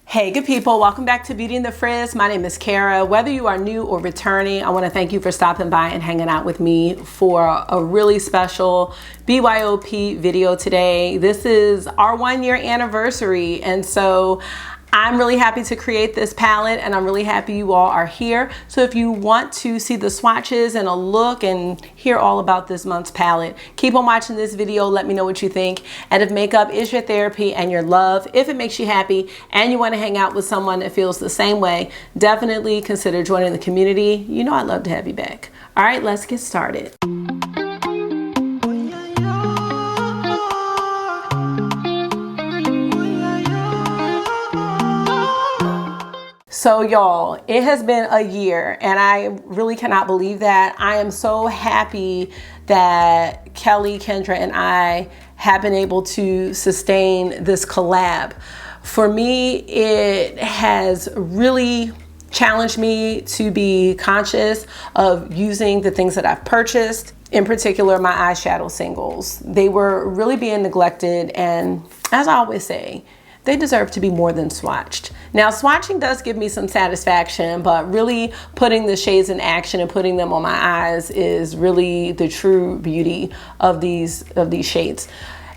Hey good people, welcome back to Beauty and the Frizz. My name is Kara. Whether you are new or returning, I want to thank you for stopping by and hanging out with me for a really special BYOP video today. This is our 1 year anniversary, and so I'm really happy to create this palette, and I'm really happy you all are here. So if you want to see the swatches and a look and hear all about this month's palette, keep on watching this video. Let me know what you think. And if makeup is your therapy and your love, if it makes you happy and you want to hang out with someone that feels the same way, definitely consider joining the community. You know I'd love to have you back. All right, let's get started. So y'all, it has been a year and I really cannot believe that. I am so happy that Kelly, Kendra, and I have been able to sustain this collab. For me, it has really challenged me to be conscious of using the things that I've purchased, in particular my eyeshadow singles. They were really being neglected, and as I always say, they deserve to be more than swatched. Now, swatching does give me some satisfaction, but really putting the shades in action and putting them on my eyes is really the true beauty of these shades.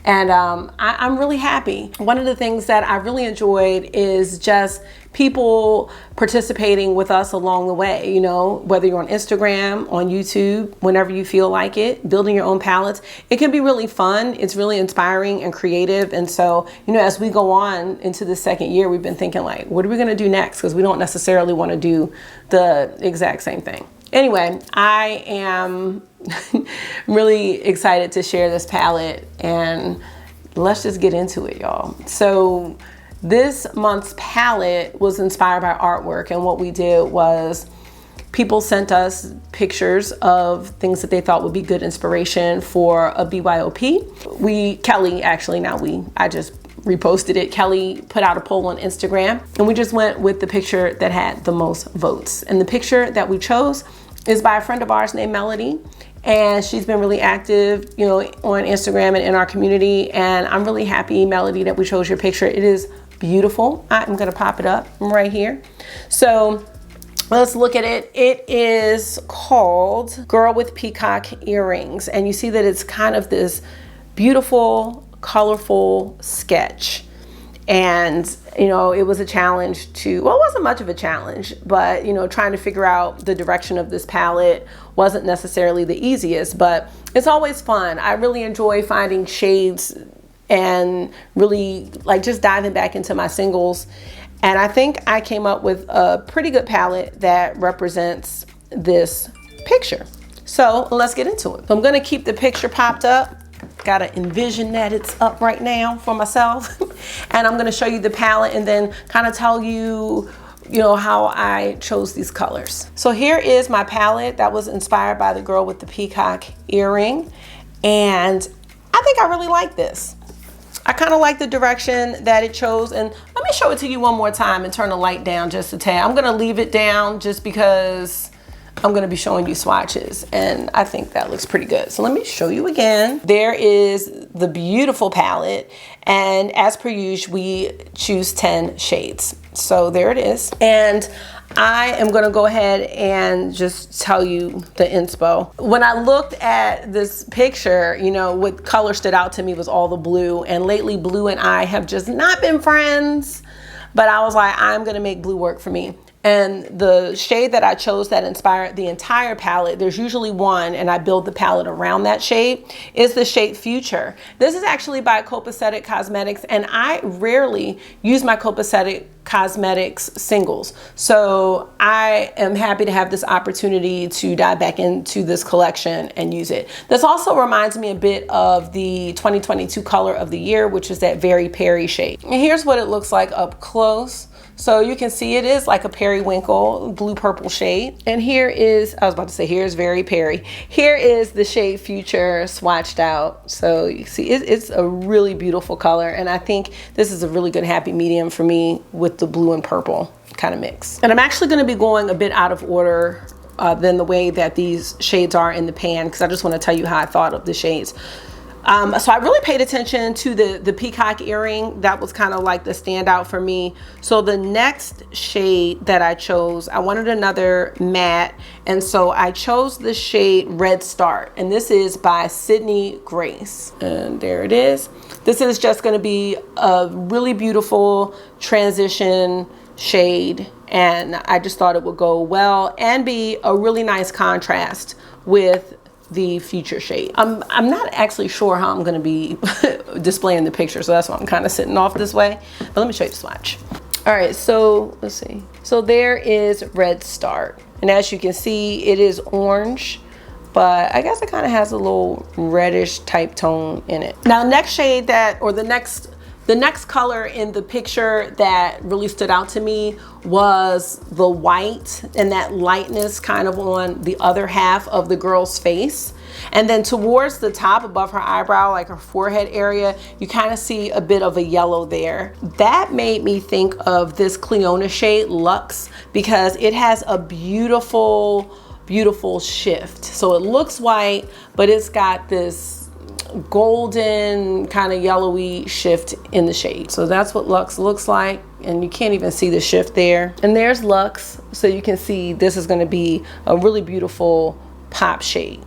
And I'm really happy. One of the things that I really enjoyed is just people participating with us along the way, you know, whether you're on Instagram, on YouTube, whenever you feel like it, building your own palettes. It can be really fun. It's really inspiring and creative. And so, you know, as we go on into the second year, we've been thinking like, what are we gonna do next? Because we don't necessarily want to do the exact same thing. Anyway, I am really excited to share this palette, and let's just get into it, y'all. So this month's palette was inspired by artwork, and what we did was people sent us pictures of things that they thought would be good inspiration for a BYOP. I just reposted it. Kelly put out a poll on Instagram, and we just went with the picture that had the most votes. And the picture that we chose is by a friend of ours named Melody, and she's been really active, you know, on Instagram and in our community. And I'm really happy, Melody, that we chose your picture. It is beautiful. I'm gonna pop it up right here. So let's look at it. It is called Girl with Peacock Earrings, and you see that it's kind of this beautiful, colorful sketch. And, you know, it was a challenge to, well, it wasn't much of a challenge, but, you know, trying to figure out the direction of this palette wasn't necessarily the easiest, but it's always fun. I really enjoy finding shades and really like just diving back into my singles. And I think I came up with a pretty good palette that represents this picture. So let's get into it. So I'm gonna keep the picture popped up. Gotta envision that it's up right now for myself. And I'm gonna show you the palette and then kind of tell you, how I chose these colors. So here is my palette that was inspired by the girl with the peacock earring. And I think I really like this. I kind of like the direction that it chose. And let me show it to you one more time and turn the light down just a tad. I'm gonna leave it down just because I'm gonna be showing you swatches, and I think that looks pretty good. So let me show you again. There is the beautiful palette, and as per usual, we choose 10 shades. So there it is. And I am gonna go ahead and just tell you the inspo. When I looked at this picture, what color stood out to me was all the blue, and lately blue and I have just not been friends, but I was like, I'm gonna make blue work for me. And the shade that I chose that inspired the entire palette, there's usually one, and I build the palette around that shade, is the shade Future. This is actually by Copacetic Cosmetics, and I rarely use my Copacetic Cosmetics singles. So I am happy to have this opportunity to dive back into this collection and use it. This also reminds me a bit of the 2022 color of the year, which is that Very Perry shade. And here's what it looks like up close. So you can see it is like a periwinkle blue purple shade. And here is, I was about to say, here's Very Perry. Here is the shade Future swatched out. So you see it's a really beautiful color. And I think this is a really good happy medium for me with the blue and purple kind of mix. And I'm actually gonna be going a bit out of order than the way that these shades are in the pan, because I just want to tell you how I thought of the shades. So I really paid attention to the peacock earring. That was kind of like the standout for me. So the next shade that I chose, I wanted another matte, and so I chose the shade Red Start, and this is by Sydney Grace. And there it is. This is just going to be a really beautiful transition shade, and I just thought it would go well and be a really nice contrast with the future shade. I'm not actually sure how I'm going to be displaying the picture, so that's why I'm kind of sitting off this way. But let me show you the swatch. All right, so let's see. So there is Red Start, and as you can see, it is orange, but I guess it kind of has a little reddish type tone in it. Now, next shade the next color in the picture that really stood out to me was the white and that lightness kind of on the other half of the girl's face. And then towards the top above her eyebrow, like her forehead area, you kind of see a bit of a yellow there. That made me think of this Clionadh shade, Lux, because it has a beautiful, beautiful shift. So it looks white, but it's got this golden kind of yellowy shift in the shade. So that's what Lux looks like, and you can't even see the shift there. And there's Lux, so you can see this is going to be a really beautiful pop shade.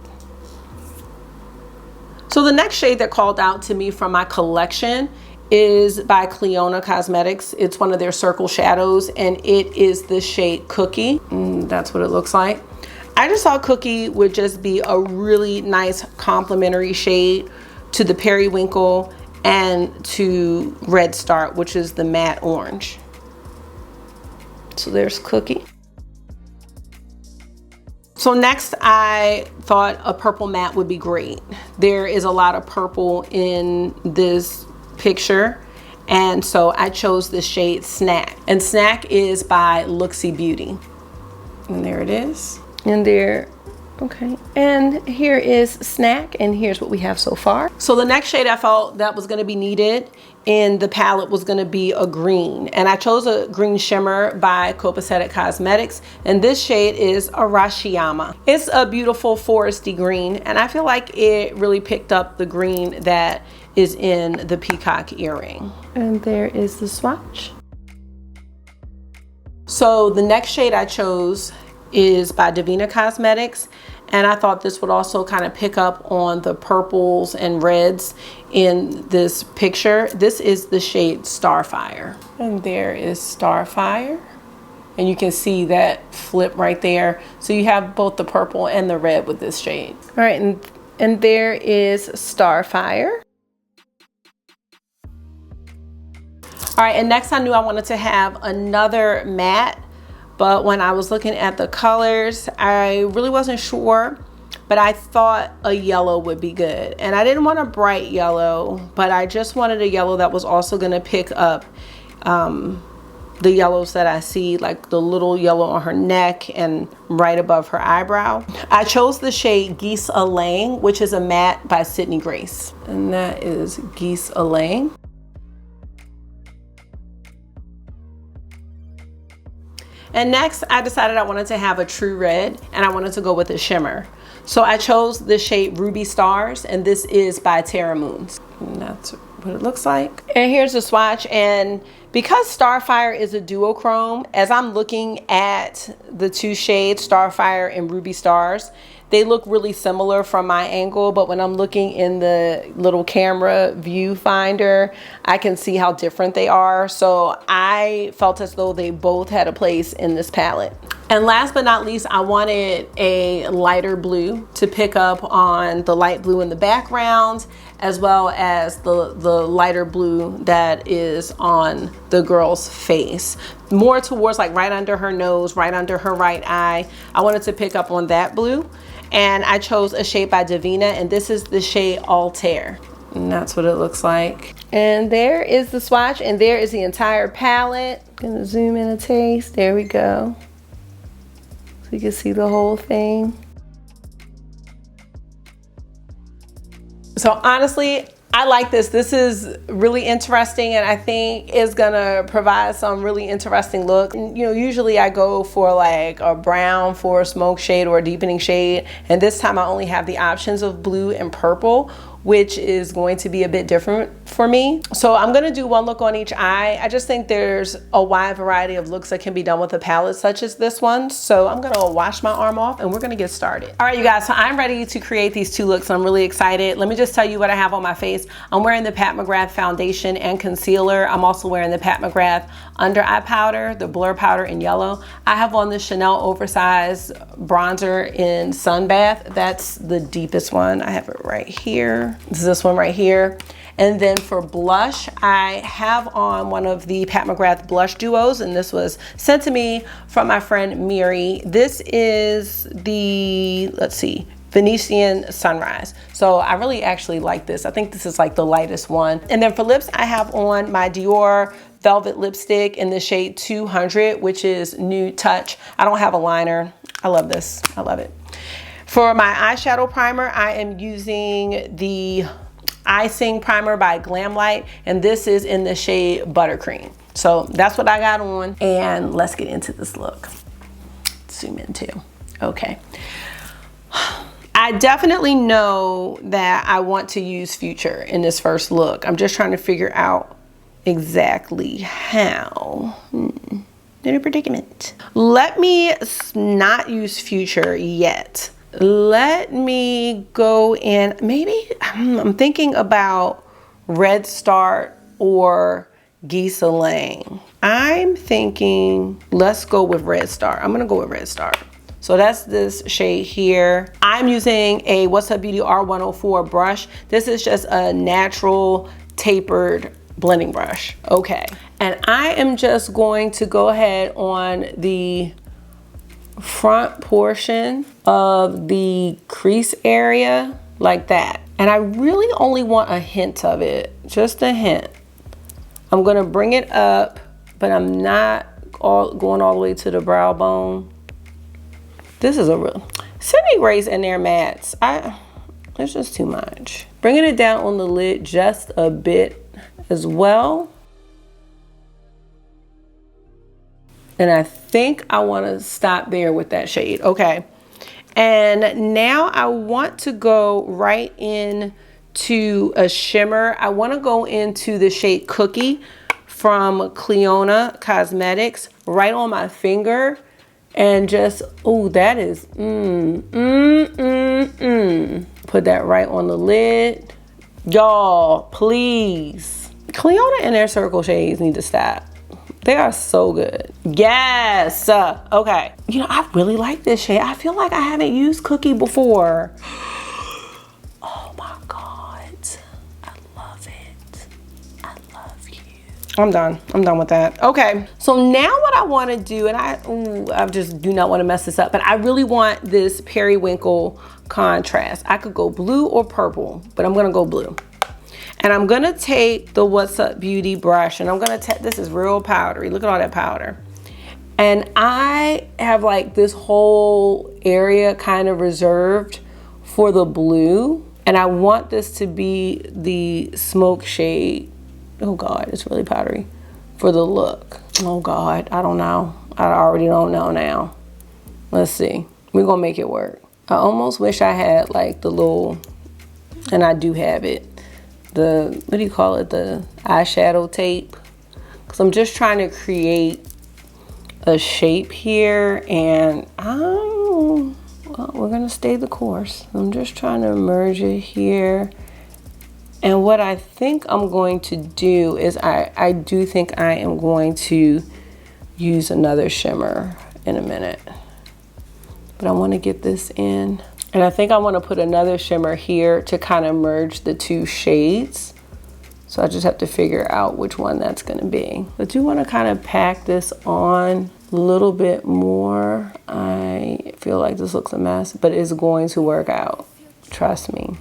So the next shade that called out to me from my collection is by Clionadh Cosmetics. It's one of their circle shadows, and it is the shade Cookie. That's what it looks like. I just thought Cookie would just be a really nice complementary shade to the Periwinkle and to Red Start, which is the matte orange. So there's Cookie. So next, I thought a purple matte would be great. There is a lot of purple in this picture, and so I chose the shade Snack. And Snack is by Looxi Beauty. And there it is. And there, okay, and here is Snack, and here's what we have so far. So the next shade I felt that was going to be needed in the palette was going to be a green, and I chose a green shimmer by Copacetic Cosmetics, and this shade is Arishiyama. It's a beautiful foresty green, and I feel like it really picked up the green that is in the peacock earring. And there is the swatch. So the next shade I chose is by Devinah Cosmetics, and I thought this would also kind of pick up on the purples and reds in this picture. This is the shade Starfire, and there is Starfire, and you can see that flip right there. So you have both the purple and the red with this shade. All right, and there is Starfire. All right, and next I knew I wanted to have another matte, but when I was looking at the colors, I really wasn't sure, but I thought a yellow would be good. And I didn't want a bright yellow, but I just wanted a yellow that was also gonna pick up the yellows that I see, like the little yellow on her neck and right above her eyebrow. I chose the shade Geese Alang, which is a matte by Sydney Grace. And that is Geese Alang. And next, I decided I wanted to have a true red, and I wanted to go with a shimmer. So I chose the shade Ruby Stars, and this is by Terra. And that's what it looks like. And here's the swatch, and because Starfire is a duochrome, as I'm looking at the two shades, Starfire and Ruby Stars, they look really similar from my angle, but when I'm looking in the little camera viewfinder, I can see how different they are. So I felt as though they both had a place in this palette. And last but not least, I wanted a lighter blue to pick up on the light blue in the background, as well as the lighter blue that is on the girl's face. More towards like right under her nose, right under her right eye. I wanted to pick up on that blue. And I chose a shade by Devinah, and this is the shade Altair. And that's what it looks like. And there is the swatch, and there is the entire palette. I'm gonna zoom in a taste. There we go. So you can see the whole thing. So honestly, I like this. This is really interesting, and I think is gonna provide some really interesting look. And, you know, usually I go for like a brown for a smoke shade or a deepening shade, and this time I only have the options of blue and purple, which is going to be a bit different for me. So I'm gonna do one look on each eye. I just think there's a wide variety of looks that can be done with a palette such as this one. So I'm gonna wash my arm off and we're gonna get started. All right, you guys, so I'm ready to create these two looks. I'm really excited. Let me just tell you what I have on my face. I'm wearing the Pat McGrath foundation and concealer. I'm also wearing the Pat McGrath under eye powder, the blur powder in yellow. I have on the Chanel oversized bronzer in Sunbath. That's the deepest one. I have it right here. This is this one right here. And then for blush, I have on one of the Pat McGrath blush duos, and this was sent to me from my friend Miri. This is the, let's see, Venusian Sunrise. So I really actually like this. I think this is like the lightest one. And then for lips, I have on my Dior Velvet lipstick in the shade 200, which is Nude Touch. I don't have a liner. I love this. I love it. For my eyeshadow primer, I am using the Icing Primer by Glamlight, and this is in the shade Buttercream. So that's what I got on, and let's get into this look. Zoom in too. Okay. I definitely know that I want to use Future in this first look. I'm just trying to figure out exactly how. In a predicament. Let me not use Future yet. Let me go in, maybe I'm thinking about Red Start or Geese. I'm thinking, let's go with Red Start. I'm gonna go with Red Start. So that's this shade here. I'm using a What's Up Beauty R104 brush. This is just a natural tapered blending brush. Okay, and I am just going to go ahead on the front portion of the crease area like that. And I really only want a hint of it, just a hint. I'm gonna bring it up, but I'm not going all the way to the brow bone. This is a real, Sydney Grace and their mattes, it's just too much. Bringing it down on the lid just a bit as well. And I think I want to stop there with that shade. Okay. And now I want to go right into a shimmer. I want to go into the shade Cookie from Clionadh Cosmetics right on my finger. And just, oh, that is, Put that right on the lid. Y'all, please. Clionadh and their circle shades need to stop. They are so good. Yes. Okay. You know, I really like this shade. I feel like I haven't used Cookie before. Oh my God. I love it. I love you. I'm done. I'm done with that. Okay. So now what I want to do, and I just do not want to mess this up, but I really want this periwinkle contrast. I could go blue or purple, but I'm going to go blue. And I'm gonna take the What's Up Beauty brush, and I'm gonna this is real powdery. Look at all that powder. And I have like this whole area kind of reserved for the blue. And I want this to be the smoke shade. Oh God, it's really powdery for the look. Oh God, I don't know. I already don't know now. Let's see. We're gonna make it work. I almost wish I had like the little, and I do have it, the, what do you call it, the eyeshadow tape, because I'm just trying to create a shape here, and well, we're gonna stay the course. I'm just trying to merge it here. And what I think I'm going to do is I do think I am going to use another shimmer in a minute, but I want to get this in. And I think I want to put another shimmer here to kind of merge the two shades. So I just have to figure out which one that's going to be. I do want to kind of pack this on a little bit more. I feel like this looks a mess, but it's going to work out. Trust me.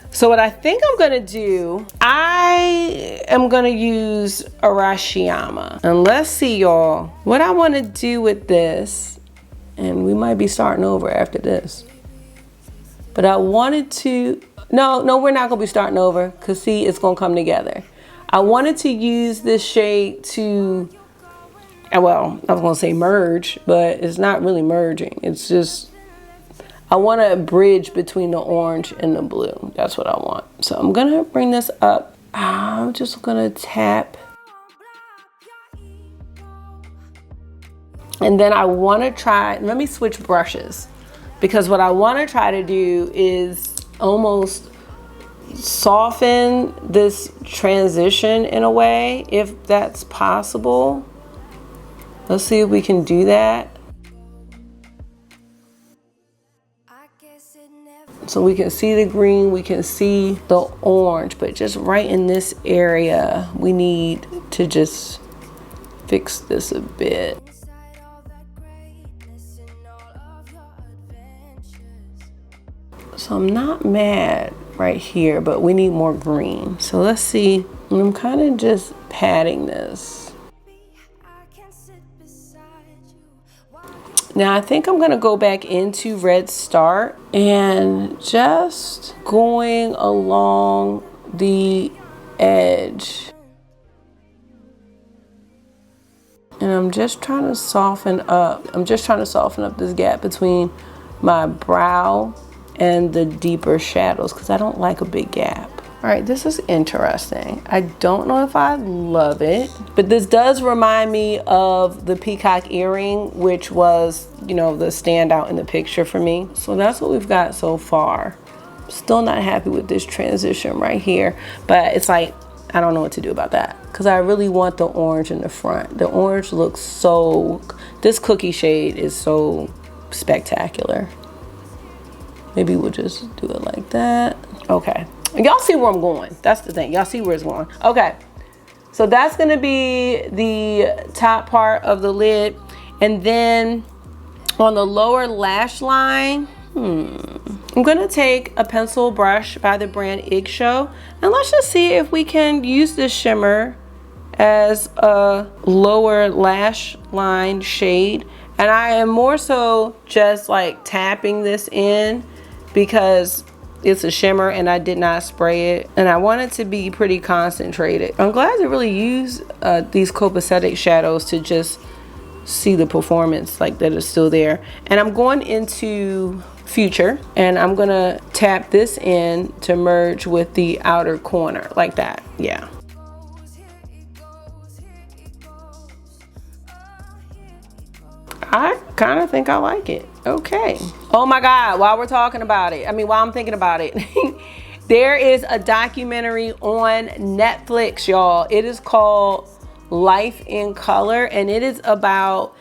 So what I think I'm gonna do, I am gonna use Arishiyama. And let's see, y'all, what I wanna do with this, and we might be starting over after this, but I wanted to, no, we're not gonna be starting over, because see, it's gonna come together. I wanted to use this shade to, well, I was gonna say merge, but it's not really merging. It's just, I want a bridge between the orange and the blue. That's what I want. So I'm gonna bring this up. I'm just gonna tap. And then I wanna try, let me switch brushes, because what I wanna try to do is almost soften this transition in a way, if that's possible. Let's see if we can do that. So we can see the green, we can see the orange, but just right in this area, we need to just fix this a bit. So I'm not mad right here, but we need more green. So let's see, I'm kind of just patting this. Now I think I'm gonna go back into Red Start and just going along the edge. And I'm just trying to soften up. This gap between my brow and the deeper shadows, because I don't like a big gap. All right, this is interesting. I don't know if I love it, but this does remind me of the peacock earring, which was, you know, the standout in the picture for me. So that's what we've got so far. Still not happy with this transition right here, but it's like, I don't know what to do about that, because I really want the orange in the front. The orange looks so, this cookie shade is so spectacular. Maybe we'll just do it like that. Okay. Y'all see where I'm going. That's the thing. Y'all see where it's going. Okay. So that's going to be the top part of the lid. And then on the lower lash line, I'm going to take a pencil brush by the brand Eyeshadow. And let's just see if we can use this shimmer as a lower lash line shade. And I am more so just like tapping this in, because it's a shimmer and I did not spray it, and I want it to be pretty concentrated. I'm glad to really use these Copacetic shadows to just see the performance like that is still there. And I'm going into Future, and I'm gonna tap this in to merge with the outer corner like that. Yeah. I kind of think I like it. Okay. Oh my God, while we're talking about it, while I'm thinking about it, there is a documentary on Netflix, y'all. It is called Life in Color, and it is about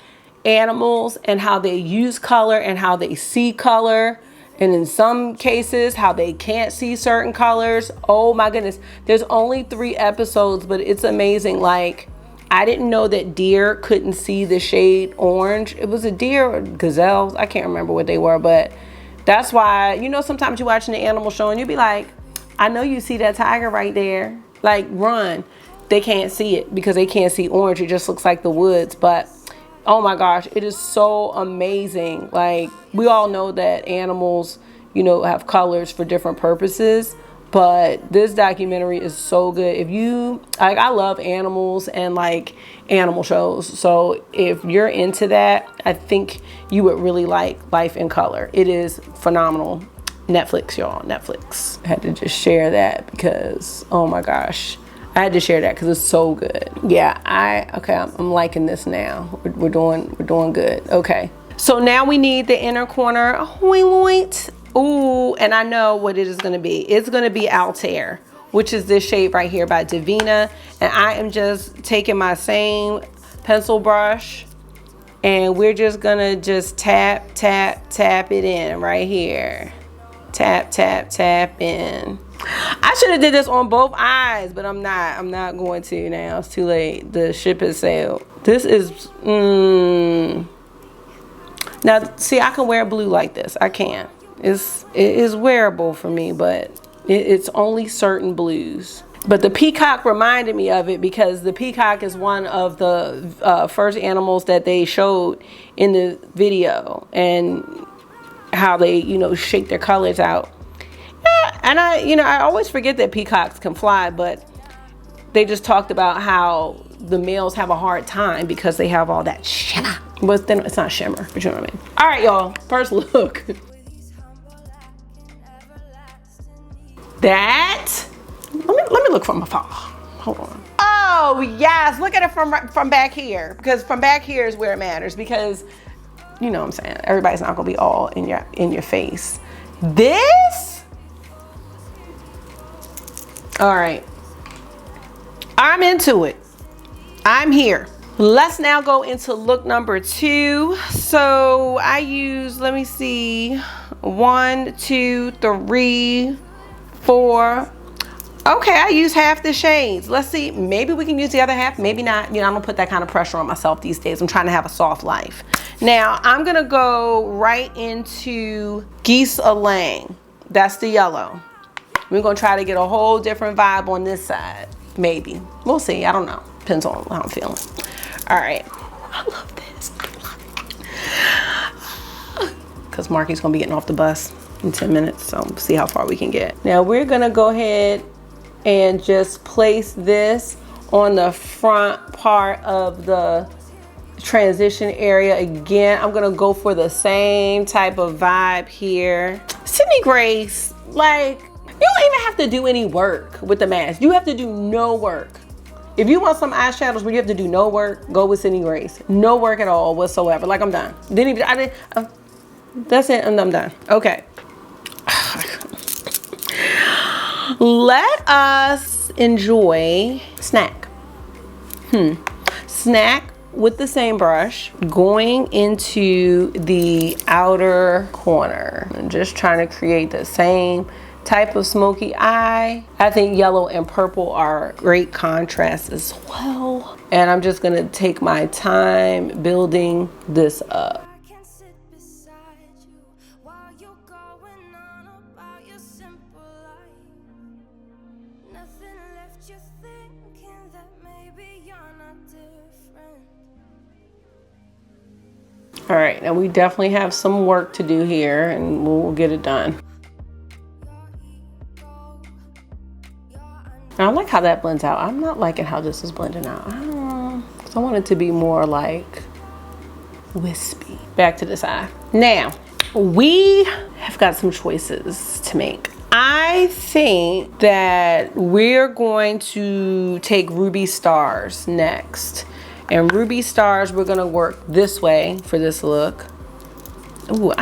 animals and how they use color and how they see color. And in some cases, how they can't see certain colors. Oh my goodness. There's only 3 episodes, but it's amazing. Like, I didn't know that deer couldn't see the shade orange. It was a deer or gazelles. I can't remember what they were, but that's why, you know, sometimes you're watching the animal show and you'll be like, I know you see that tiger right there. Like, run. They can't see it because they can't see orange. It just looks like the woods. But oh my gosh, it is so amazing. Like, we all know that animals, you know, have colors for different purposes. But this documentary is so good. If you, like, I love animals and like animal shows. So if you're into that, I think you would really like Life in Color. It is phenomenal. Netflix, y'all, Netflix. I had to just share that because, oh my gosh. I had to share that because it's so good. Yeah, I'm liking this now. We're doing good. Okay. So now we need the inner corner. Ooh, and I know what it is going to be. It's going to be Altair, which is this shade right here by Devinah. And I am just taking my same pencil brush, and we're just going to just tap it in right here. Tap in. I should have did this on both eyes, but I'm not going to now. It's too late. The ship has sailed. This is, now see, I can wear blue like this. I can. It is wearable for me, but it's only certain blues. But the peacock reminded me of it because the peacock is one of the first animals that they showed in the video, and how they, you know, shake their colors out. Yeah, and I always forget that peacocks can fly, but they just talked about how the males have a hard time because they have all that shimmer. But then it's not shimmer, but you know what I mean. All right, y'all, first look. That, let me look from afar. Hold on. Oh yes, look at it from back here, because from back here is where it matters, because you know what I'm saying, everybody's not gonna be all in your face. This, all right, I'm into it. I'm here. Let's now go into look number 2. So I use, let me see, 1, 2, 3, 4. Okay, I use half the shades. Let's see, maybe we can use the other half, maybe not. You know, I don't put that kind of pressure on myself these days. I'm trying to have a soft life. Now, I'm gonna go right into Geese Lang. That's the yellow. We're gonna try to get a whole different vibe on this side. Maybe, we'll see, I don't know. Depends on how I'm feeling. All right, I love this, because Marky's gonna be getting off the bus in 10 minutes, so we'll see how far we can get. Now we're gonna go ahead and just place this on the front part of the transition area. Again, I'm gonna go for the same type of vibe here. Sydney Grace, like, you don't even have to do any work with the mask. You have to do no work. If you want some eyeshadows where you have to do no work, go with Sydney Grace. No work at all whatsoever. Like, I'm done. That's it, and I'm done. Okay. Let us enjoy snack. Snack with the same brush, going into the outer corner. I'm just trying to create the same type of smoky eye. I think yellow and purple are great contrasts as well. And I'm just gonna take my time building this up. All right, now we definitely have some work to do here, and we'll get it done. I like how that blends out. I'm not liking how this is blending out. I want it to be more like wispy. Back to this eye. Now, we have got some choices to make. I think that we're going to take Ruby Stars next. And Ruby Stars, we're gonna work this way for this look. Ooh,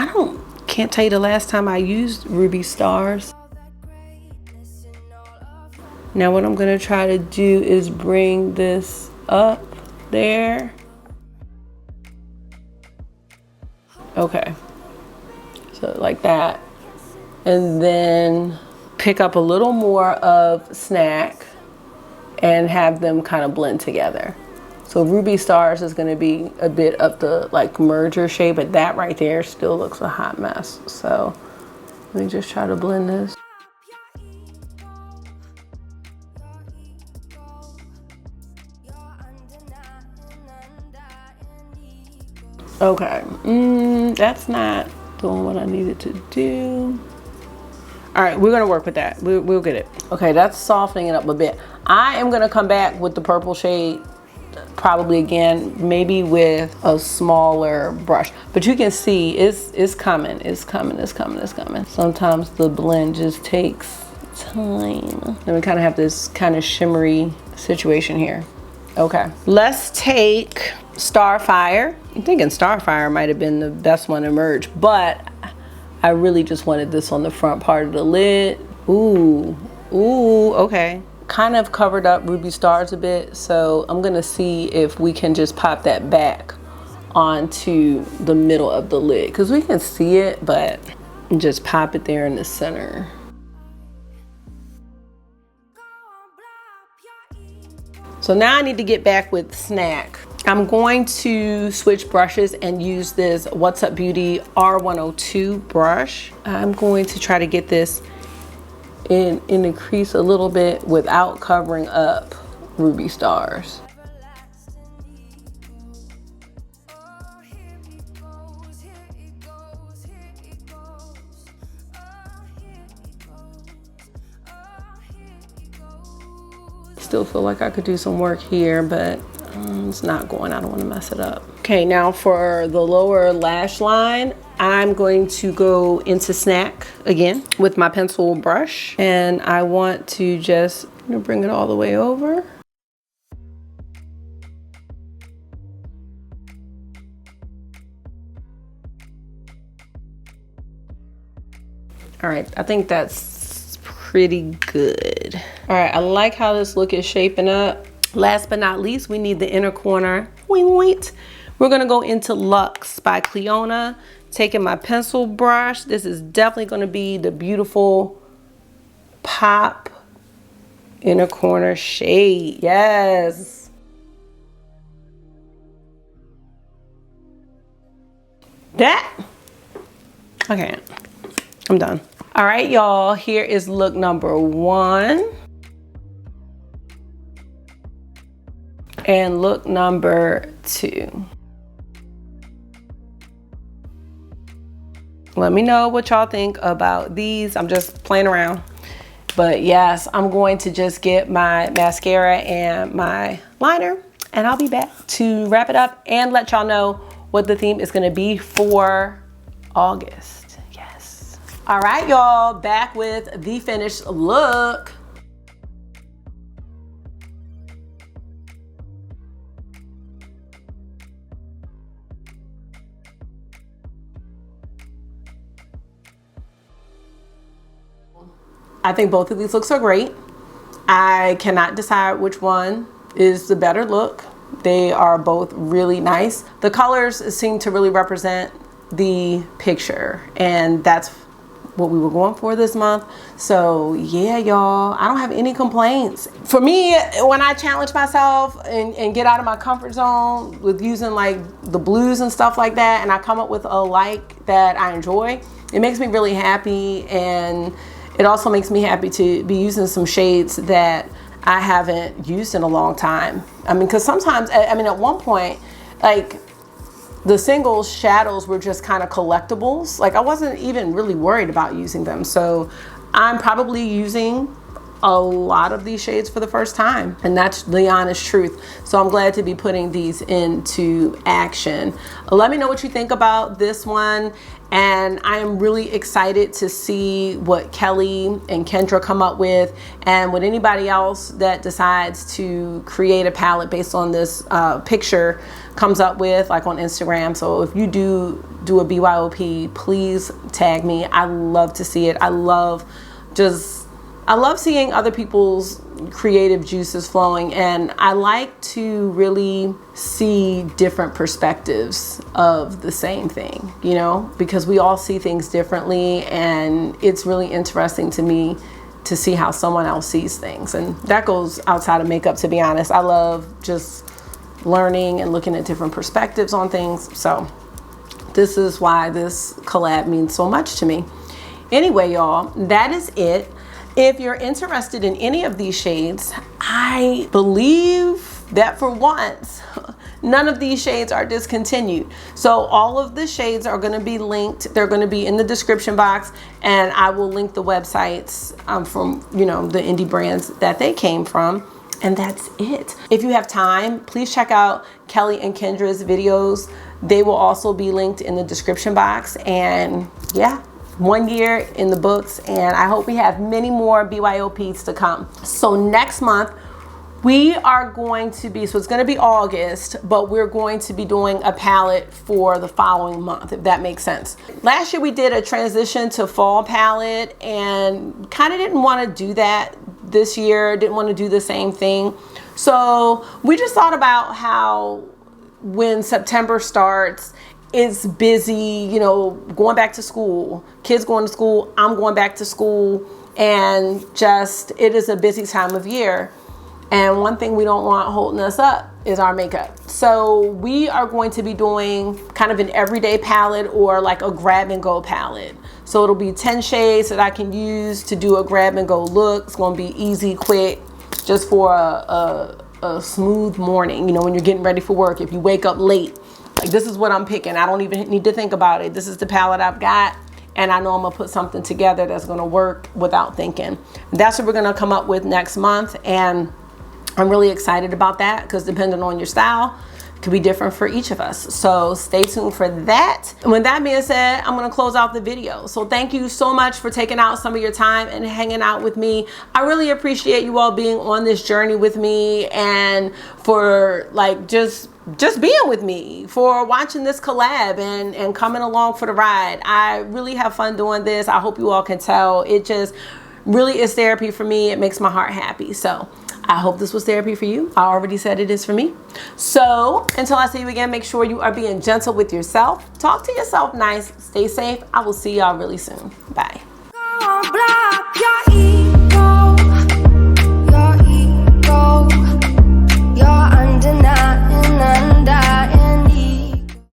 can't tell you the last time I used Ruby Stars. Now what I'm gonna try to do is bring this up there. Okay, so like that. And then pick up a little more of Snack and have them kind of blend together. So Ruby Stars is gonna be a bit of the like merger shade, but that right there still looks a hot mess. So let me just try to blend this. Okay, that's not doing what I needed to do. All right, we're gonna work with that. We'll get it. Okay, that's softening it up a bit. I am gonna come back with the purple shade probably again, maybe with a smaller brush. But you can see it's coming. Sometimes the blend just takes time. Then we kind of have this kind of shimmery situation here. Okay, let's take Starfire. I'm thinking Starfire might have been the best one to merge, but I really just wanted this on the front part of the lid. Ooh, okay. Kind of covered up Ruby Stars a bit, so I'm gonna see if we can just pop that back onto the middle of the lid, because we can see it, but just pop it there in the center. So now I need to get back with Snack. I'm going to switch brushes and use this What's Up Beauty R102 brush. I'm going to try to get this in the crease a little bit without covering up Ruby Stars. Still feel like I could do some work here, but it's not going. I don't want to mess it up. Okay, now for the lower lash line, I'm going to go into snack again with my pencil brush, and I want to just bring it all the way over. All right, I think that's pretty good. All right, I like how this look is shaping up. Last but not least, we need the inner corner. Wait. We're gonna go into Luxe by Clionadh. Taking my pencil brush. This is definitely gonna be the beautiful pop inner corner shade. Yes. That. Okay, I'm done. All right, y'all, here is look number 1. And look number 2. Let me know what y'all think about these. I'm just playing around. But yes, I'm going to just get my mascara and my liner, and I'll be back to wrap it up and let y'all know what the theme is gonna be for August. Yes. All right, y'all, back with the finished look. I think both of these looks are great. I cannot decide which one is the better look. They are both really nice. The colors seem to really represent the picture, and that's what we were going for this month. So yeah, y'all, I don't have any complaints. For me, when I challenge myself and get out of my comfort zone with using like the blues and stuff like that, and I come up with a like that I enjoy, it makes me really happy. And it also makes me happy to be using some shades that I haven't used in a long time. I mean, because sometimes, I mean, at one point, like the single shadows were just kind of collectibles. Like I wasn't even really worried about using them. So I'm probably using a lot of these shades for the first time, and that's the honest truth. So I'm glad to be putting these into action. Let me know what you think about this one. And I am really excited to see what Kelly and Kendra come up with, and what anybody else that decides to create a palette based on this picture comes up with, like on Instagram. So if you do a BYOP, please tag me. I love to see it. I love seeing other people's creative juices flowing, and I like to really see different perspectives of the same thing, you know, because we all see things differently, and it's really interesting to me to see how someone else sees things. And that goes outside of makeup, to be honest. I love just learning and looking at different perspectives on things. So this is why this collab means so much to me. Anyway, y'all, that is it. If you're interested in any of these shades, I believe that for once, none of these shades are discontinued. So all of the shades are going to be linked. They're going to be in the description box, and I will link the websites from, you know, the indie brands that they came from. And that's it. If you have time, please check out Kelly and Kendra's videos. They will also be linked in the description box. And yeah, 1 year in the books, and I hope we have many more BYOPs to come. So next month we are going to be, so it's going to be August, but we're going to be doing a palette for the following month, if that makes sense. Last year we did a transition to fall palette, and kind of didn't want to do that this year, didn't want to do the same thing. So we just thought about how when September starts, it's busy, you know, going back to school, kids going to school, I'm going back to school, and just, it is a busy time of year. And one thing we don't want holding us up is our makeup. So we are going to be doing kind of an everyday palette, or like a grab and go palette. So it'll be 10 shades that I can use to do a grab and go look. It's going to be easy, quick, just for a smooth morning, you know, when you're getting ready for work. If you wake up late, like, this is what I'm picking. I don't even need to think about it. This is the palette I've got, and I know I'm gonna put something together that's gonna work without thinking. That's what we're gonna come up with next month, and I'm really excited about that, because depending on your style, could be different for each of us. So stay tuned for that. And with that being said, I'm gonna close out the video. So thank you so much for taking out some of your time and hanging out with me. I really appreciate you all being on this journey with me, and for like just being with me, for watching this collab and coming along for the ride. I really have fun doing this. I hope you all can tell. It just really is therapy for me. It makes my heart happy. So I hope this was therapy for you. I already said it is for me. So until I see you again, make sure you are being gentle with yourself. Talk to yourself nice. Stay safe. I will see y'all really soon. Bye.